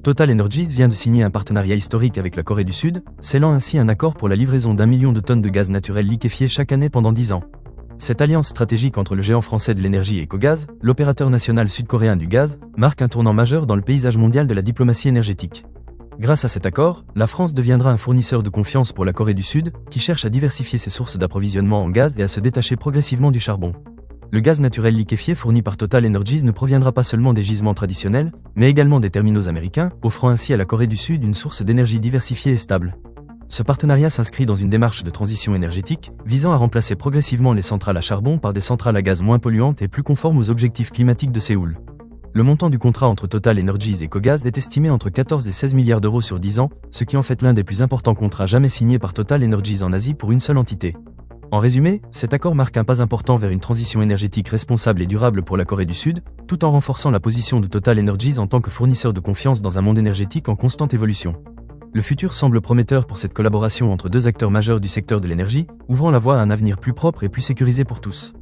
Total Energies vient de signer un partenariat historique avec la Corée du Sud, scellant ainsi un accord pour la livraison d'1 million de tonnes de gaz naturel liquéfié chaque année pendant 10 ans. Cette alliance stratégique entre le géant français de l'énergie EcoGaz, l'opérateur national sud-coréen du gaz, marque un tournant majeur dans le paysage mondial de la diplomatie énergétique. Grâce à cet accord, la France deviendra un fournisseur de confiance pour la Corée du Sud, qui cherche à diversifier ses sources d'approvisionnement en gaz et à se détacher progressivement du charbon. Le gaz naturel liquéfié fourni par Total Energies ne proviendra pas seulement des gisements traditionnels, mais également des terminaux américains, offrant ainsi à la Corée du Sud une source d'énergie diversifiée et stable. Ce partenariat s'inscrit dans une démarche de transition énergétique, visant à remplacer progressivement les centrales à charbon par des centrales à gaz moins polluantes et plus conformes aux objectifs climatiques de Séoul. Le montant du contrat entre Total Energies et EcoGaz est estimé entre 14 et 16 milliards d'euros sur 10 ans, ce qui en fait l'un des plus importants contrats jamais signés par Total Energies en Asie pour une seule entité. En résumé, cet accord marque un pas important vers une transition énergétique responsable et durable pour la Corée du Sud, tout en renforçant la position de Total Energies en tant que fournisseur de confiance dans un monde énergétique en constante évolution. Le futur semble prometteur pour cette collaboration entre deux acteurs majeurs du secteur de l'énergie, ouvrant la voie à un avenir plus propre et plus sécurisé pour tous.